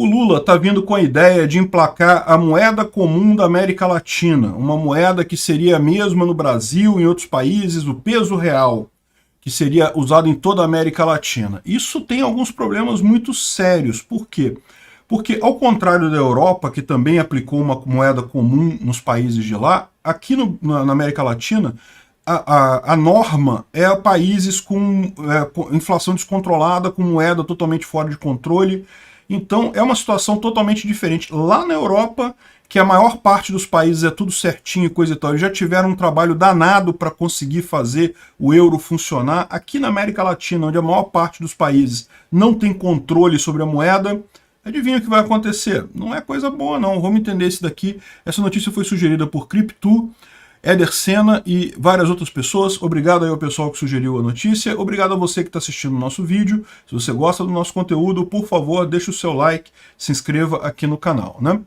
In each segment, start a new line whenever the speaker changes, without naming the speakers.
O Lula está vindo com a ideia de emplacar a moeda comum da América Latina, uma moeda que seria a mesma no Brasil e em outros países, o peso real, que seria usado em toda a América Latina. Isso tem alguns problemas muito sérios. Por quê? Porque, ao contrário da Europa, que também aplicou uma moeda comum nos países de lá, aqui na América Latina, a norma é países com inflação descontrolada, com moeda totalmente fora de controle. Então é uma situação totalmente diferente. Lá na Europa, que a maior parte dos países é tudo certinho e coisa e tal, eles já tiveram um trabalho danado para conseguir fazer o euro funcionar. Aqui na América Latina, onde a maior parte dos países não tem controle sobre a moeda, adivinha o que vai acontecer? Não é coisa boa não, vamos entender isso daqui. Essa notícia foi sugerida por Crypto, Éder Sena e várias outras pessoas. Obrigado aí ao pessoal que sugeriu a notícia. Obrigado a você que está assistindo o nosso vídeo. Se você gosta do nosso conteúdo, por favor, deixe o seu like, se inscreva aqui no canal, né?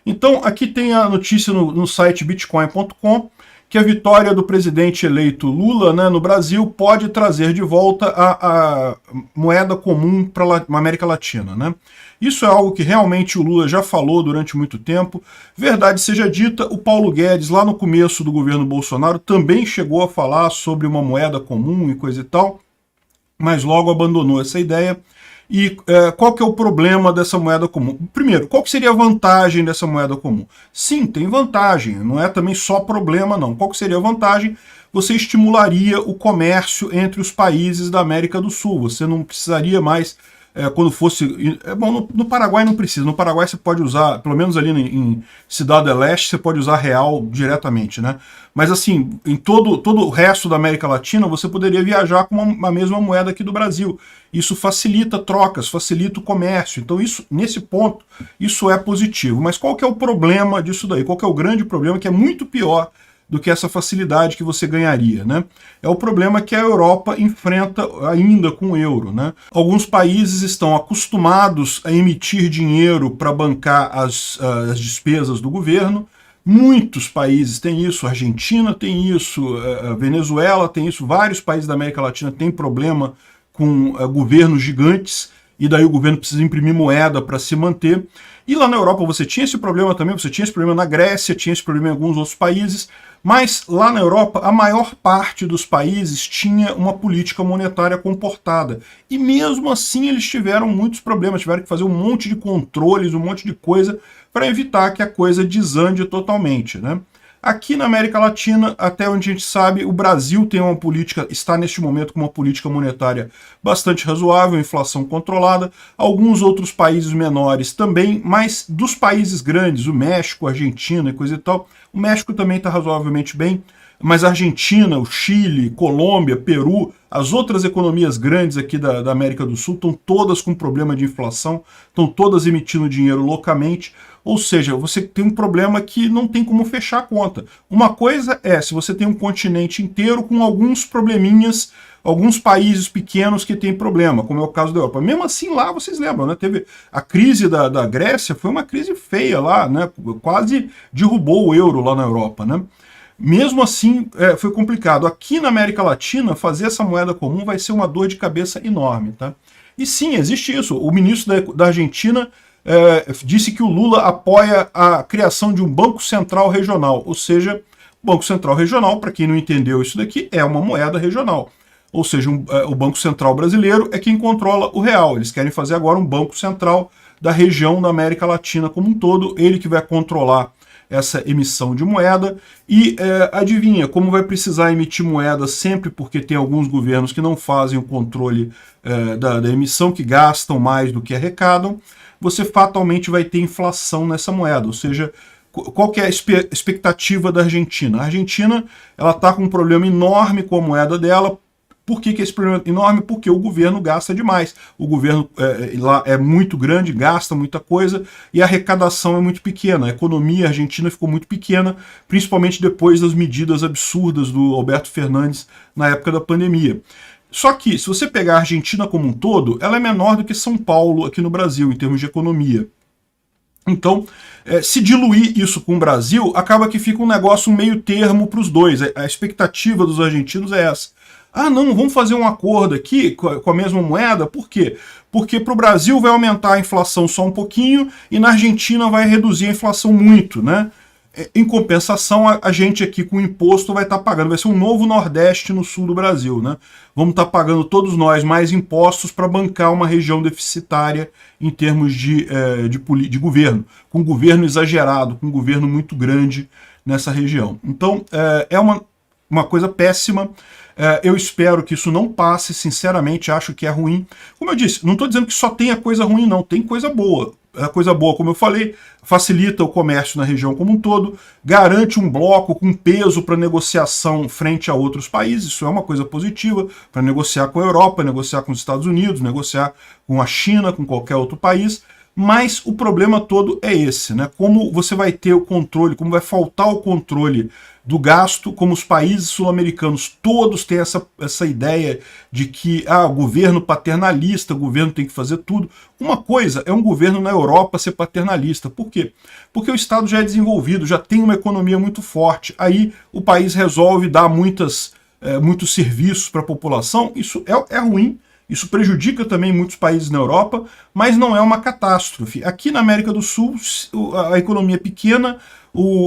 Então, aqui tem a notícia no site bitcoin.com, que a vitória do presidente eleito Lula, né, no Brasil pode trazer de volta a moeda comum para a América Latina, né? Isso é algo que realmente o Lula já falou durante muito tempo. Verdade seja dita, o Paulo Guedes, lá no começo do governo Bolsonaro, também chegou a falar sobre uma moeda comum e coisa e tal, mas logo abandonou essa ideia. E qual que é o problema dessa moeda comum? Primeiro, qual que seria a vantagem dessa moeda comum? Sim, tem vantagem, não é também só problema não. Qual que seria a vantagem? Você estimularia o comércio entre os países da América do Sul. Você não precisaria mais, quando fosse... Bom, no Paraguai não precisa. No Paraguai você pode usar, pelo menos ali em Cidade del Leste, você pode usar real diretamente, né? Mas assim, em todo o resto da América Latina, você poderia viajar com a mesma moeda aqui do Brasil. Isso facilita trocas, facilita o comércio. Então, nesse ponto, isso é positivo. Mas qual que é o problema disso daí? Qual que é o grande problema, que é muito pior do que essa facilidade que você ganharia, né? É o problema que a Europa enfrenta ainda com o euro, né? Alguns países estão acostumados a emitir dinheiro para bancar as despesas do governo. Muitos países têm isso, a Argentina tem isso, a Venezuela tem isso, vários países da América Latina têm problema com governos gigantes, e daí o governo precisa imprimir moeda para se manter. E lá na Europa você tinha esse problema também, você tinha esse problema na Grécia, tinha esse problema em alguns outros países, mas lá na Europa a maior parte dos países tinha uma política monetária comportada. E mesmo assim eles tiveram muitos problemas, tiveram que fazer um monte de controles, um monte de coisa para evitar que a coisa desande totalmente, né? Aqui na América Latina, até onde a gente sabe, o Brasil tem uma política, está neste momento com uma política monetária bastante razoável, inflação controlada, alguns outros países menores também, mas dos países grandes, o México, a Argentina e coisa e tal, o México também está razoavelmente bem, mas a Argentina, o Chile, Colômbia, Peru, as outras economias grandes aqui da América do Sul estão todas com problema de inflação, estão todas emitindo dinheiro loucamente, ou seja, você tem um problema que não tem como fechar a conta. Uma coisa é se você tem um continente inteiro com alguns probleminhas, alguns países pequenos que têm problema, como é o caso da Europa. Mesmo assim lá, vocês lembram, né? Teve a crise da Grécia, foi uma crise feia lá, né? Quase derrubou o euro lá na Europa, né? Mesmo assim, foi complicado. Aqui na América Latina, fazer essa moeda comum vai ser uma dor de cabeça enorme, tá? E sim, existe isso. O ministro da Argentina disse que o Lula apoia a criação de um Banco Central Regional, ou seja, o Banco Central Regional, para quem não entendeu isso daqui, é uma moeda regional. Ou seja, o Banco Central brasileiro é quem controla o real. Eles querem fazer agora um Banco Central da região da América Latina como um todo, ele que vai controlar essa emissão de moeda, e adivinha, como vai precisar emitir moeda sempre, porque tem alguns governos que não fazem o controle da emissão, que gastam mais do que arrecadam, você fatalmente vai ter inflação nessa moeda, ou seja, qual que é a expectativa da Argentina? A Argentina está com um problema enorme com a moeda dela. Por que esse problema é enorme? Porque o governo gasta demais. O governo lá é muito grande, gasta muita coisa, e a arrecadação é muito pequena. A economia argentina ficou muito pequena, principalmente depois das medidas absurdas do Alberto Fernandes na época da pandemia. Só que, se você pegar a Argentina como um todo, ela é menor do que São Paulo aqui no Brasil, em termos de economia. Então, se diluir isso com o Brasil, acaba que fica um negócio meio termo para os dois. A expectativa dos argentinos é essa. Ah, não, vamos fazer um acordo aqui com a mesma moeda. Por quê? Porque para o Brasil vai aumentar a inflação só um pouquinho e na Argentina vai reduzir a inflação muito, né? Em compensação, a gente aqui com o imposto vai estar pagando, vai ser um novo Nordeste no sul do Brasil, né? Vamos estar pagando todos nós mais impostos para bancar uma região deficitária em termos de governo, com governo exagerado, com governo muito grande nessa região. Então, é uma coisa péssima. Eu espero que isso não passe, sinceramente, acho que é ruim. Como eu disse, não estou dizendo que só tenha coisa ruim, não, tem coisa boa. A coisa boa, como eu falei, facilita o comércio na região como um todo, garante um bloco com peso para negociação frente a outros países, isso é uma coisa positiva, para negociar com a Europa, negociar com os Estados Unidos, negociar com a China, com qualquer outro país. Mas o problema todo é esse, né? Como você vai ter o controle, como vai faltar o controle do gasto, como os países sul-americanos todos têm essa ideia de que o governo paternalista, o governo tem que fazer tudo. Uma coisa é um governo na Europa ser paternalista. Por quê? Porque o Estado já é desenvolvido, já tem uma economia muito forte. Aí o país resolve dar muitos serviços para a população. Isso é ruim. Isso prejudica também muitos países na Europa, mas não é uma catástrofe. Aqui na América do Sul, a economia é pequena,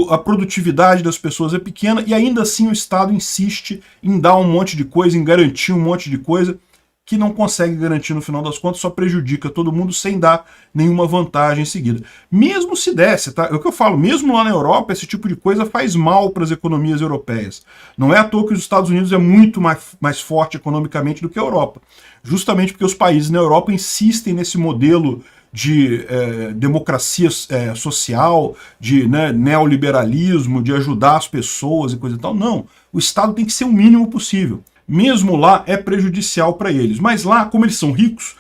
a produtividade das pessoas é pequena, e ainda assim o Estado insiste em dar um monte de coisa, em garantir um monte de coisa, que não consegue garantir no final das contas, só prejudica todo mundo sem dar nenhuma vantagem em seguida. Mesmo se desse, tá? É o que eu falo, mesmo lá na Europa, esse tipo de coisa faz mal para as economias europeias. Não é à toa que os Estados Unidos é muito mais forte economicamente do que a Europa. Justamente porque os países na Europa insistem nesse modelo de democracia social, de neoliberalismo, de ajudar as pessoas e coisa e tal. Não, o Estado tem que ser o mínimo possível. Mesmo lá é prejudicial para eles. Mas lá, como eles são ricos,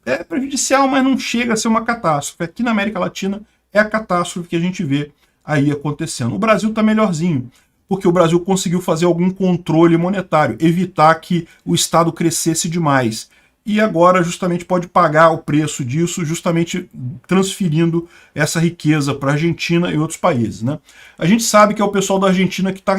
é prejudicial, mas não chega a ser uma catástrofe. Aqui na América Latina é a catástrofe que a gente vê aí acontecendo. O Brasil está melhorzinho, porque o Brasil conseguiu fazer algum controle monetário, evitar que o Estado crescesse demais. E agora justamente pode pagar o preço disso, justamente transferindo essa riqueza para a Argentina e outros países, né? A gente sabe que é o pessoal da Argentina que está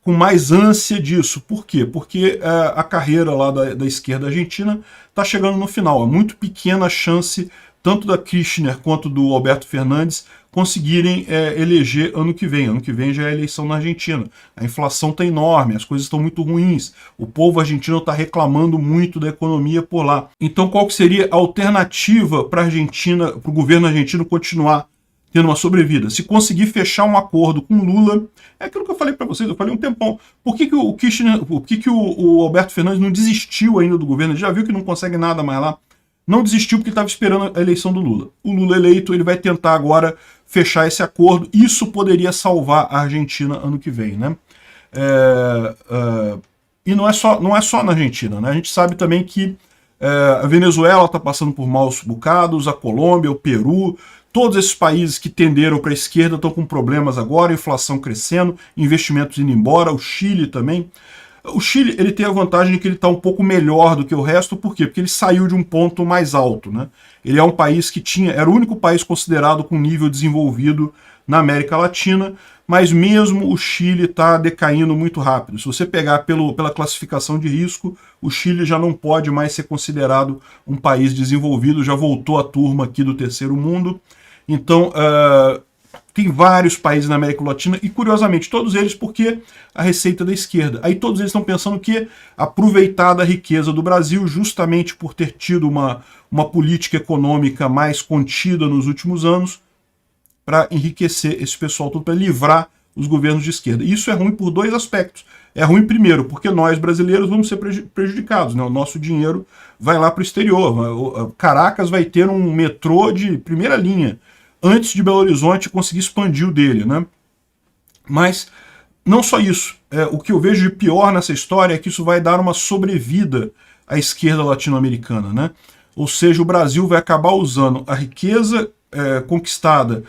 com mais ânsia disso. Por quê? Porque a carreira lá da esquerda argentina está chegando no final. É muito pequena a chance, tanto da Kirchner quanto do Alberto Fernandes, conseguirem eleger ano que vem. Ano que vem já é eleição na Argentina. A inflação está enorme, as coisas estão muito ruins. O povo argentino está reclamando muito da economia por lá. Então qual que seria a alternativa para a Argentina, para o governo argentino continuar tendo uma sobrevida? Se conseguir fechar um acordo com Lula, é aquilo que eu falei para vocês, eu falei um tempão. Por que o Kirchner, por que o Alberto Fernandes não desistiu ainda do governo? Ele já viu que não consegue nada mais lá. Não desistiu porque estava esperando a eleição do Lula. O Lula eleito, ele vai tentar agora fechar esse acordo. Isso poderia salvar a Argentina ano que vem, né? E não é só na Argentina, né? A gente sabe também que a Venezuela está passando por maus bocados, a Colômbia, o Peru, todos esses países que tenderam para a esquerda estão com problemas agora, inflação crescendo, investimentos indo embora, o Chile também. O Chile ele tem a vantagem de que ele está um pouco melhor do que o resto, por quê? Porque ele saiu de um ponto mais alto, né? Ele é um país que era o único país considerado com nível desenvolvido na América Latina, mas mesmo o Chile está decaindo muito rápido. Se você pegar pela classificação de risco, o Chile já não pode mais ser considerado um país desenvolvido, já voltou a turma aqui do terceiro mundo. Então, tem vários países na América Latina, e curiosamente, todos eles porque a receita da esquerda. Aí todos eles estão pensando que aproveitar da riqueza do Brasil, justamente por ter tido uma política econômica mais contida nos últimos anos, para enriquecer esse pessoal todo, para livrar os governos de esquerda. E isso é ruim por dois aspectos. É ruim, primeiro, porque nós, brasileiros, vamos ser prejudicados, né? O nosso dinheiro vai lá para o exterior. Caracas vai ter um metrô de primeira linha, antes de Belo Horizonte conseguir expandir o dele, né? Mas não só isso. O que eu vejo de pior nessa história é que isso vai dar uma sobrevida à esquerda latino-americana, né? Ou seja, o Brasil vai acabar usando a riqueza conquistada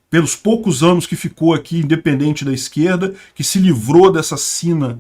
pelos poucos anos que ficou aqui independente da esquerda, que se livrou dessa sina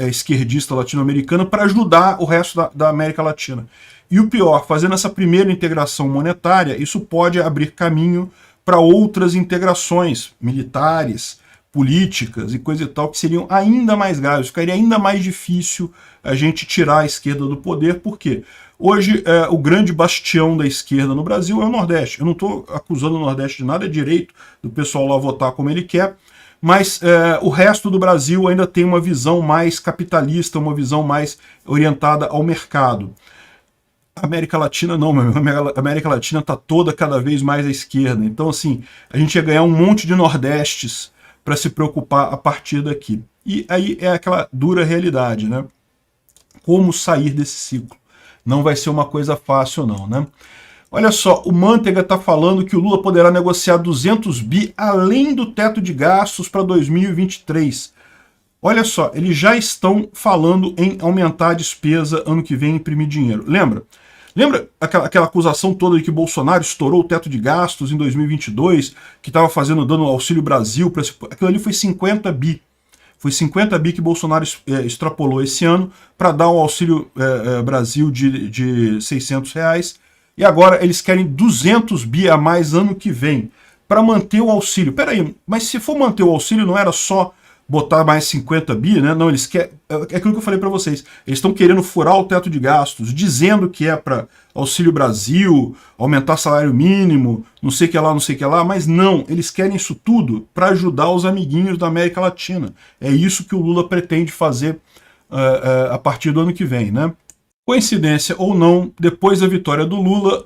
esquerdista latino-americana, para ajudar o resto da América Latina. E o pior, fazendo essa primeira integração monetária, isso pode abrir caminho para outras integrações militares, políticas e coisa e tal, que seriam ainda mais graves, ficaria ainda mais difícil a gente tirar a esquerda do poder, porque hoje o grande bastião da esquerda no Brasil é o Nordeste. Eu não estou acusando o Nordeste de nada, é direito do pessoal lá votar como ele quer, mas o resto do Brasil ainda tem uma visão mais capitalista, uma visão mais orientada ao mercado. A América Latina não, a América Latina está toda cada vez mais à esquerda. Então, assim, a gente ia ganhar um monte de Nordestes para se preocupar a partir daqui. E aí é aquela dura realidade, né? Como sair desse ciclo? Não vai ser uma coisa fácil não, né? Olha só, o Manteiga está falando que o Lula poderá negociar 200 bi além do teto de gastos para 2023. Olha só, eles já estão falando em aumentar a despesa ano que vem e imprimir dinheiro. Lembra aquela acusação toda de que Bolsonaro estourou o teto de gastos em 2022, que estava dando Auxílio Brasil, aquilo ali foi 50 bi. Foi 50 bi que Bolsonaro extrapolou esse ano para dar um Auxílio Brasil de R$600, e agora eles querem 200 bi a mais ano que vem para manter o auxílio. Peraí, mas se for manter o auxílio não era só botar mais 50 bi, né? Não, eles querem... É aquilo que eu falei para vocês. Eles estão querendo furar o teto de gastos, dizendo que é para Auxílio Brasil, aumentar salário mínimo, não sei o que lá, não sei o que lá, mas não, eles querem isso tudo para ajudar os amiguinhos da América Latina. É isso que o Lula pretende fazer a partir do ano que vem, né? Coincidência ou não, depois da vitória do Lula,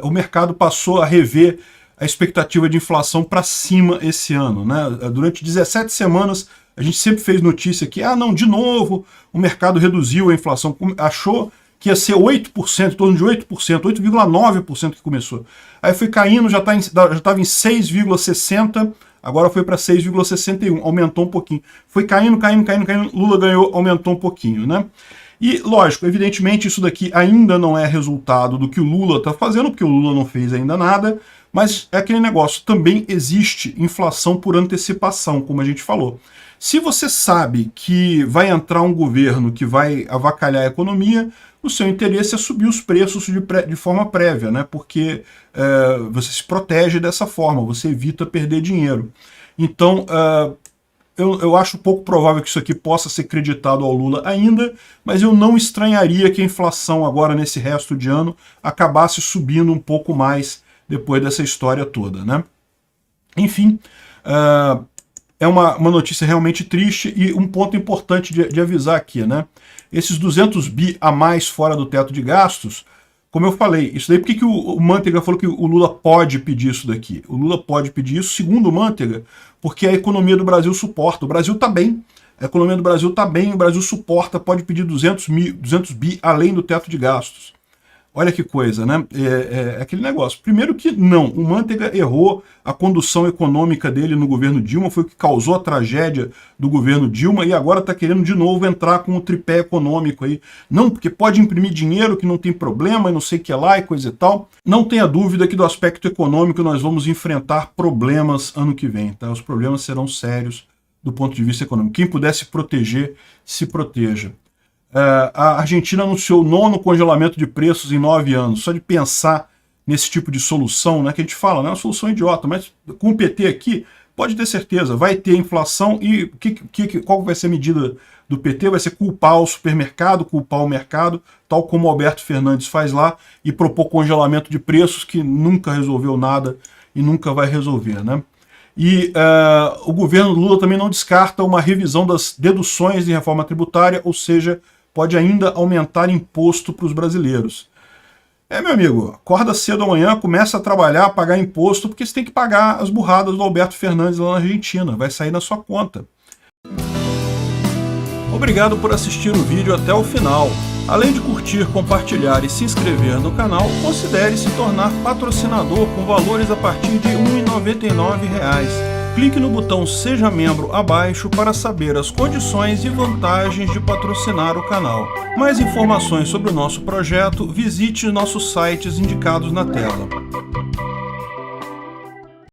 o mercado passou a rever a expectativa de inflação para cima esse ano, né? Durante 17 semanas, a gente sempre fez notícia que, não, de novo, o mercado reduziu a inflação, achou que ia ser 8%, em torno de 8%, 8,9% que começou. Aí foi caindo, já estava em 6,60%, agora foi para 6,61%, aumentou um pouquinho. Foi caindo, Lula ganhou, aumentou um pouquinho, né? E, lógico, evidentemente isso daqui ainda não é resultado do que o Lula está fazendo, porque o Lula não fez ainda nada, mas é aquele negócio, também existe inflação por antecipação, como a gente falou. Se você sabe que vai entrar um governo que vai avacalhar a economia, o seu interesse é subir os preços de forma prévia, né? Porque você se protege dessa forma, você evita perder dinheiro. Então, eu acho pouco provável que isso aqui possa ser creditado ao Lula ainda, mas eu não estranharia que a inflação agora, nesse resto de ano, acabasse subindo um pouco mais depois dessa história toda, né? Enfim, é uma notícia realmente triste e um ponto importante de avisar aqui, né? Esses 200 bi a mais fora do teto de gastos, como eu falei, isso daí, por que o Manteiga falou que o Lula pode pedir isso daqui? O Lula pode pedir isso, segundo o Manteiga, porque a economia do Brasil suporta. O Brasil está bem, a economia do Brasil está bem, o Brasil suporta, pode pedir 200 bi além do teto de gastos. Olha que coisa, né? É aquele negócio. Primeiro que não, o Manteiga errou, a condução econômica dele no governo Dilma foi o que causou a tragédia do governo Dilma e agora está querendo de novo entrar com o tripé econômico aí. Não, porque pode imprimir dinheiro que não tem problema e não sei o que lá e coisa e tal. Não tenha dúvida que do aspecto econômico nós vamos enfrentar problemas ano que vem, tá? Os problemas serão sérios do ponto de vista econômico. Quem puder se proteger, se proteja. A Argentina anunciou o 9º congelamento de preços em 9 anos. Só de pensar nesse tipo de solução, né, que a gente fala, não é uma solução idiota, mas com o PT aqui, pode ter certeza, vai ter inflação e qual vai ser a medida do PT? Vai ser culpar o supermercado, culpar o mercado, tal como o Alberto Fernandes faz lá, e propor congelamento de preços que nunca resolveu nada e nunca vai resolver, né? E o governo Lula também não descarta uma revisão das deduções de reforma tributária, ou seja, pode ainda aumentar imposto para os brasileiros. Meu amigo, acorda cedo amanhã, começa a trabalhar, pagar imposto, porque você tem que pagar as burradas do Alberto Fernandes lá na Argentina, vai sair na sua conta. Obrigado por assistir o vídeo até o final. Além de curtir, compartilhar e se inscrever no canal, considere se tornar patrocinador com valores a partir de R$ 1,99. Clique no botão Seja Membro abaixo para saber as condições e vantagens de patrocinar o canal. Mais informações sobre o nosso projeto, visite nossos sites indicados na tela.